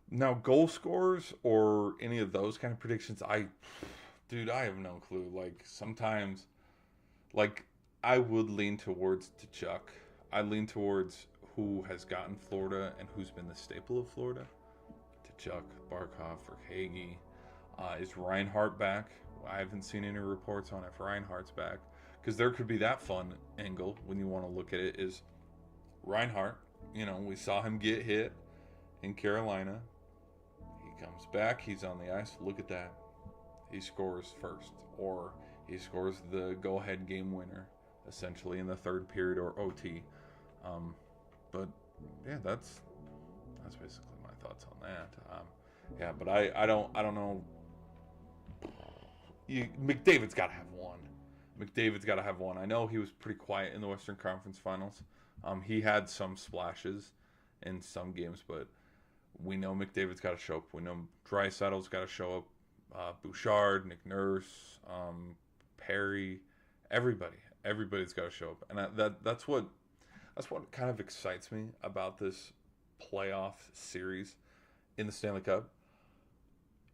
Now, goal scorers or any of those kind of predictions, I have no clue. Like, sometimes, like, I would lean towards Tkachuk. I lean towards who has gotten Florida and who's been the staple of Florida. Tkachuk, Barkov, or Hagee. Is Reinhart back? I haven't seen any reports on if Reinhart's back. Because there could be that fun angle when you want to look at it is Reinhart. We saw him get hit in Carolina. He comes back. He's on the ice. Look at that. He scores first. Or he scores the go-ahead game winner, essentially, in the third period or OT. But, yeah, that's basically my thoughts on that. But I don't know. McDavid's got to have one. I know he was pretty quiet in the Western Conference Finals. He had some splashes in some games, but we know McDavid's got to show up. We know Draisaitl's got to show up. Bouchard, Nick Nurse, Perry, everybody's got to show up, and that's what kind of excites me about this playoff series in the Stanley Cup.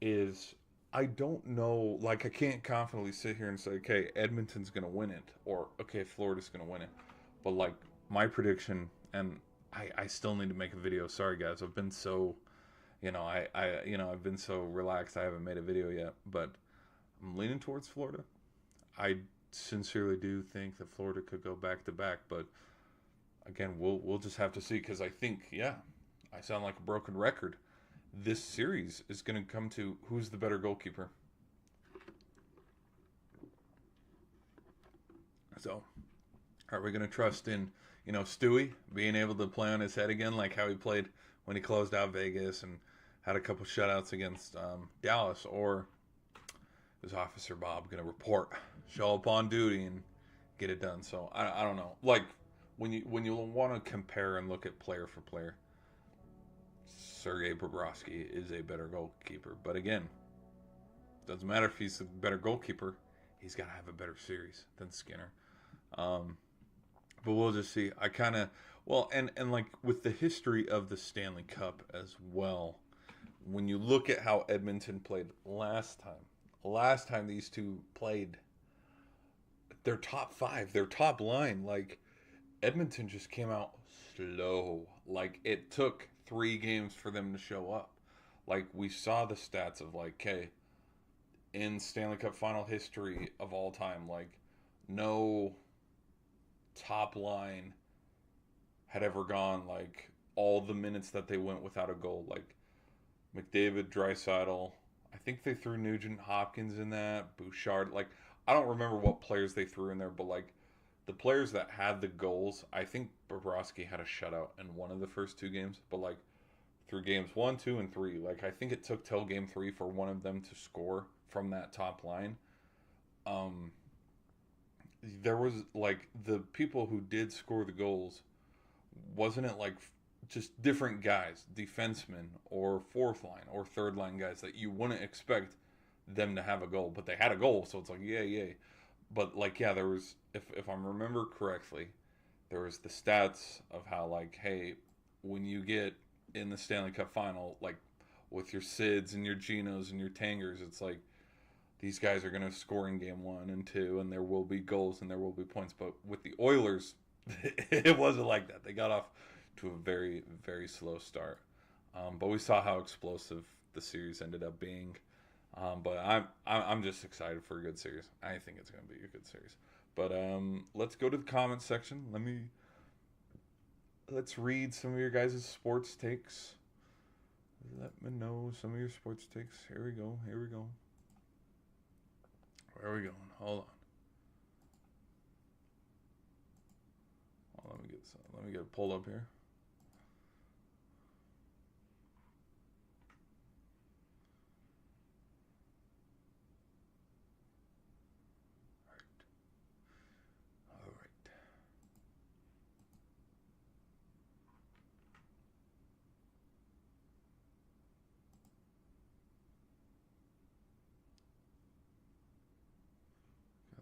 Is I don't know, like I can't confidently sit here and say, okay, Edmonton's going to win it, or okay, Florida's going to win it. But like my prediction, and I still need to make a video. Sorry guys, I've been so, I've been so relaxed. I haven't made a video yet, but I'm leaning towards Florida. I sincerely do think that Florida could go back to back, but again, we'll just have to see, because I think, I sound like a broken record. This series is going to come to who's the better goalkeeper. So, are we going to trust in, Stewie being able to play on his head again, like how he played when he closed out Vegas and had a couple shutouts against Dallas? Or is Officer Bob going to report, show up on duty, and get it done? So I don't know. Like when you want to compare and look at player for player, Sergei Bobrovsky is a better goalkeeper. But again, doesn't matter if he's a better goalkeeper. He's got to have a better series than Skinner. Um, but we'll just see. I kind of and like with the history of the Stanley Cup as well. When you look at how Edmonton played last time these two played, their top five, their top line, like Edmonton just came out slow. Like it took 3 games for them to show up. Like we saw the stats of like, okay, in Stanley Cup final history of all time, like no top line had ever gone like all the minutes that they went without a goal. Like McDavid, Draisaitl. I think they threw Nugent Hopkins in that. Bouchard. Like I don't remember what players they threw in there, but like the players that had the goals, I think Bobrovsky had a shutout in one of the first 2 games, but like through games 1, 2, and 3, like I think it took till game 3 for one of them to score from that top line. Um, there was like the people who did score the goals, wasn't it like just different guys, defensemen or fourth line or third line guys that you wouldn't expect them to have a goal, but they had a goal, so it's like yay. But like yeah, there was if I remember correctly, there was the stats of how like hey, when you get in the Stanley Cup final, like with your Sids and your Genos and your Tangers, it's like these guys are going to score in game 1 and 2, and there will be goals and there will be points. But with the Oilers, it wasn't like that. They got off to a very, very slow start. But we saw how explosive the series ended up being. But I'm just excited for a good series. I think it's going to be a good series. But let's go to the comments section. Let's read some of your guys' sports takes. Let me know some of your sports takes. Here we go. Where are we going? Hold on. Oh, let me get it pulled up here. All right.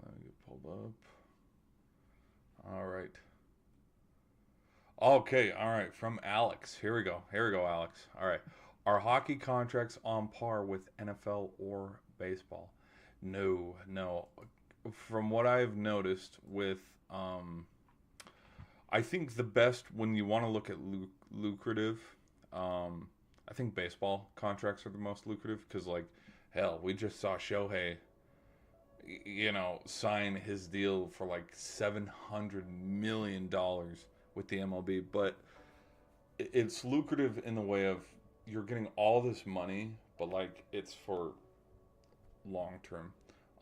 Let me get pulled up. All right. Okay, all right. From Alex. Here we go, Alex. All right. Are hockey contracts on par with NFL or baseball? No. From what I've noticed with, I think the best when you want to look at lucrative, I think baseball contracts are the most lucrative because, like, hell, we just saw Shohei, sign his deal for like $700 million with the MLB. But it's lucrative in the way of you're getting all this money, but like it's for long term.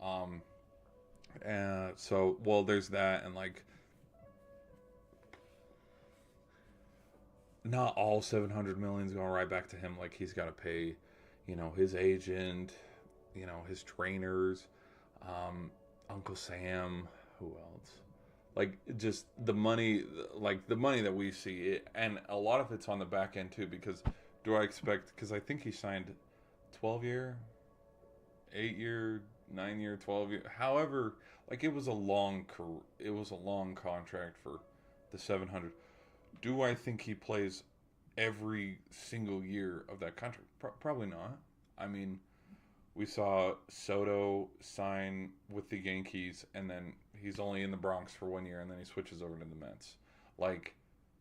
Um, well, there's that, and like not all 700 million is going right back to him. Like he's got to pay, his agent, his trainers, Uncle Sam, who else? Like just the money, like the money that we see, and a lot of it's on the back end too. Because do I expect? Because I think he signed 12-year, 8-year, 9-year, 12-year. However, like it was a long contract for the 700. Do I think he plays every single year of that contract? Probably not. I mean, we saw Soto sign with the Yankees, and then he's only in the Bronx for 1 year, and then he switches over to the Mets. Like,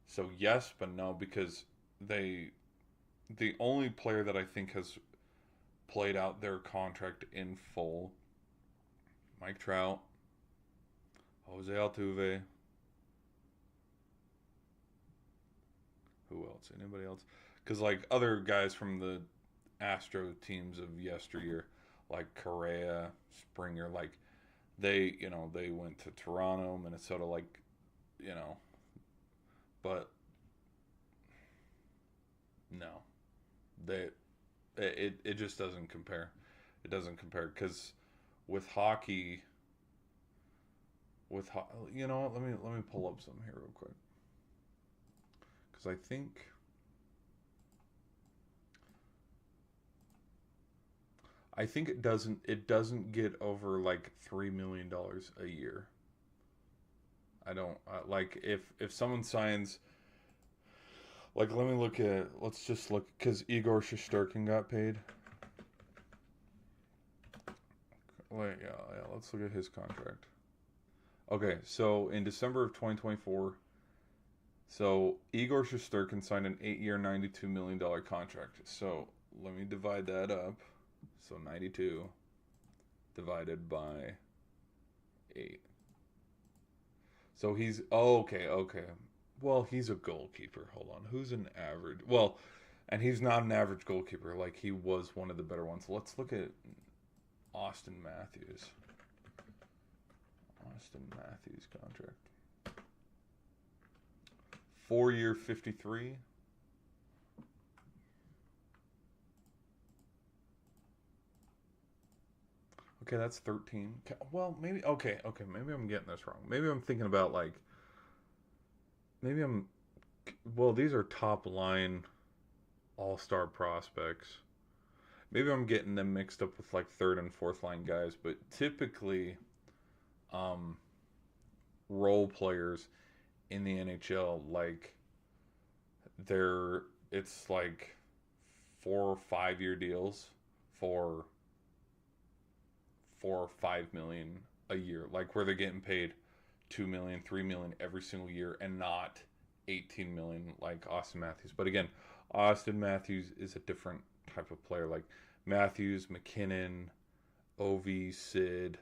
so yes, but no, because the only player that I think has played out their contract in full, Mike Trout, Jose Altuve, who else? Anybody else? Because like other guys from the Astro teams of yesteryear, like Correa, Springer, like they went to Toronto, Minnesota, like, you know, but no, they it just doesn't compare. It doesn't compare because with hockey, you know what? Let me pull up some here real quick because I think it doesn't get over like $3 million a year. I don't like if someone signs like let's just look because Igor Shesterkin got paid. Wait, yeah, let's look at his contract. Okay, so in December of 2024, so Igor Shesterkin signed an 8-year, $92 million contract. So let me divide that up. So 92 divided by 8. So he's okay. Well, he's a goalkeeper. Hold on. Who's an average? Well, and he's not an average goalkeeper. Like he was one of the better ones. Let's look at Austin Matthews. Austin Matthews contract. 4-year, 53. Okay, that's 13. Well, maybe okay. Maybe I'm getting this wrong. Maybe I'm thinking about like maybe I'm well, these are top line all-star prospects. Maybe I'm getting them mixed up with like third and fourth line guys, but typically um role players in the NHL like they're it's like 4 or 5 year deals for 4 or 5 million a year, like where they're getting paid 2 million, 3 million every single year, and not 18 million like Austin Matthews. But again, Austin Matthews is a different type of player. Like Matthews, McKinnon, Ovi, Sid,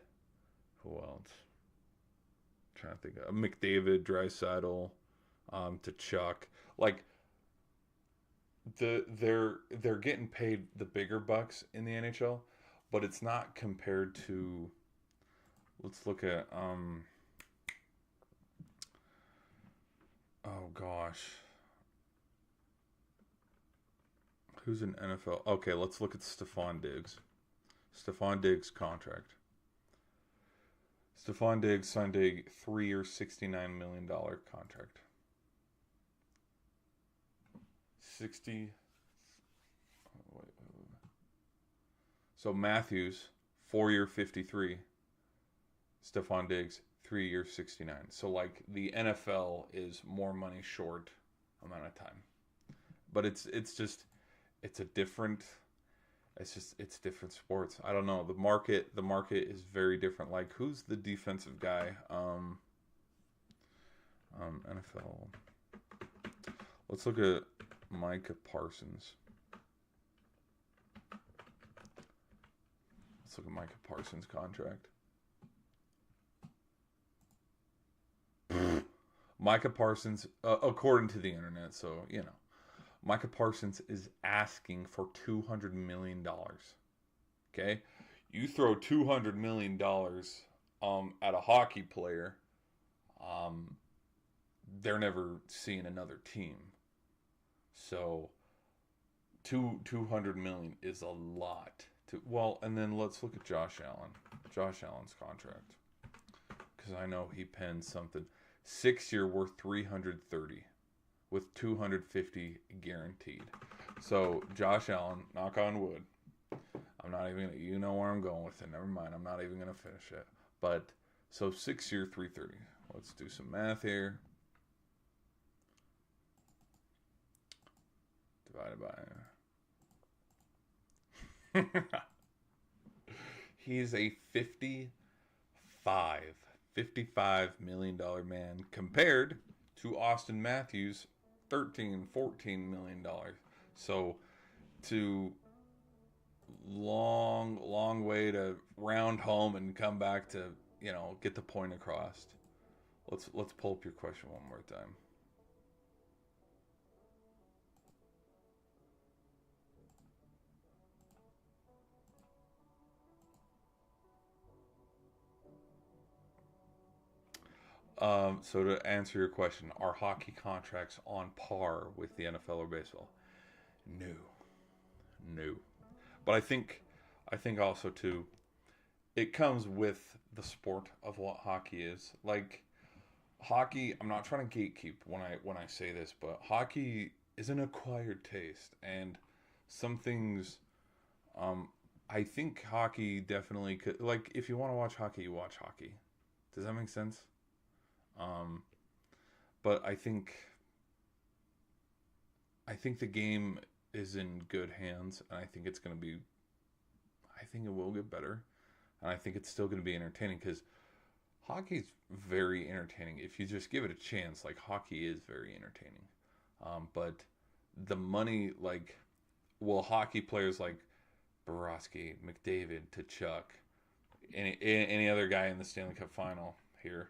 who else? I'm trying to think of McDavid, Draisaitl, to Chuck. Like they're getting paid the bigger bucks in the NHL, but it's not compared to. Let's look at oh gosh, who's an NFL? Okay, let's look at Stephon Diggs. Stephon Diggs contract. Stephon Diggs signed a 3-year, $69 million contract. 60. So Matthews, 4-year, 53. Stephon Diggs, 3-year, 69. So like the NFL is more money short amount of time, but it's a different. It's different sports. I don't know. The market is very different. Like who's the defensive guy? NFL. Let's look at Micah Parsons. Let's look at Micah Parsons' contract. Micah Parsons, according to the internet, so you know, Micah Parsons is asking for $200 million. Okay, you throw $200 million at a hockey player, they're never seeing another team. So, 200 million is a lot. Well, and then let's look at Josh Allen. Josh Allen's contract, because I know he penned something. 6-year worth 330 with 250 guaranteed. So Josh Allen, knock on wood. I'm not even gonna, you know where I'm going with it. Never mind. I'm not even gonna finish it. But so 6-year 330. Let's do some math here. Divided by he's a 55 million man compared to Austin Matthews 13 14 million dollars. So to long way to round home and come back to get the point across. Let's pull up your question one more time. So to answer your question, are hockey contracts on par with the NFL or baseball? No, no. But I think also too, it comes with the sport of what hockey is. Like hockey, I'm not trying to gatekeep when I say this, but hockey is an acquired taste, and some things. Um, I think hockey definitely could. Like, if you want to watch hockey, you watch hockey. Does that make sense? Um, but I think the game is in good hands, and I think it's going to be. I think it will get better, and I think it's still going to be entertaining because hockey's very entertaining. If you just give it a chance, like hockey is very entertaining. But the money, like, well, hockey players like Borowski, McDavid, Tkachuk, any other guy in the Stanley Cup final here,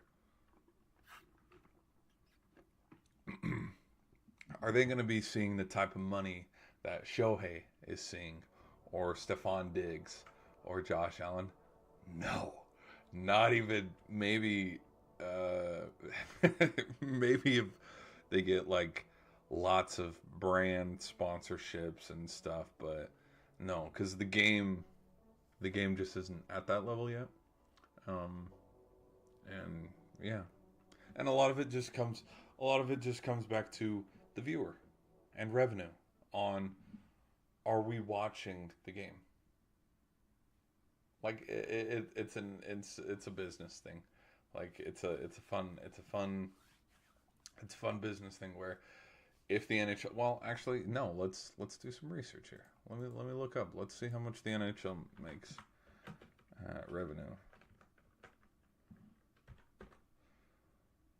are they going to be seeing the type of money that Shohei is seeing, or Stephon Diggs, or Josh Allen? No, not even. Maybe, maybe if they get like lots of brand sponsorships and stuff, but no, because the game just isn't at that level yet. Um, and yeah, and a lot of it just comes back to the viewer and revenue on, are we watching the game? Like it's a business thing. Like it's a fun business thing where if the NHL, well, actually no, let's do some research here. Let me look up. Let's see how much the NHL makes revenue.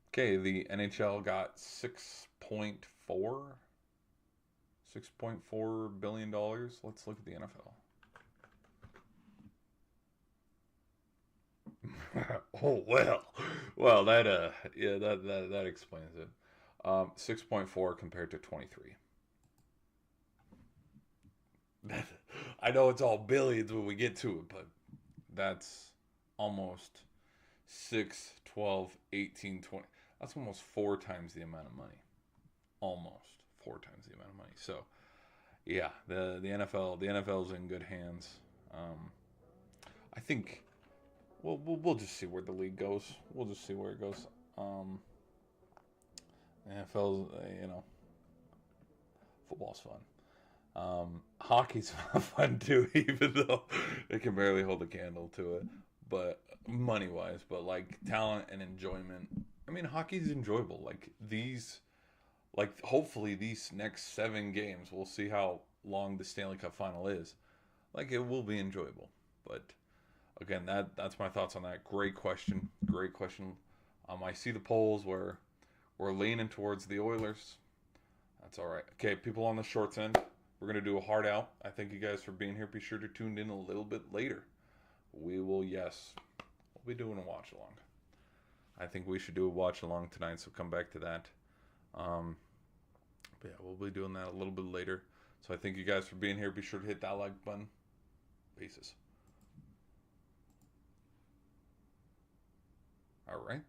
Okay, the NHL got 6.4 billion dollars. Let's look at the NFL. Oh well, that yeah, that explains it. 6.4 compared to 23. I know it's all billions when we get to it, but that's almost 6, 12, 18, 20. That's almost four times the amount of money. Almost four times the amount of money. So yeah, the NFL's in good hands. Um, I think we'll just see where the league goes. We'll just see where it goes. Um, NFL's football's fun. Hockey's fun too, even though they can barely hold a candle to it. But money wise, but like talent and enjoyment. I mean, hockey's enjoyable. Hopefully these next 7 games, we'll see how long the Stanley Cup final is. Like, it will be enjoyable. But again, that's my thoughts on that. Great question. Great question. I see the polls where we're leaning towards the Oilers. That's all right. Okay, people on the shorts end, we're going to do a hard out. I thank you guys for being here. Be sure to tune in a little bit later. We'll be doing a watch along. I think we should do a watch along tonight, so come back to that. Um, but yeah, we'll be doing that a little bit later. So I thank you guys for being here. Be sure to hit that like button. Pieces. All right.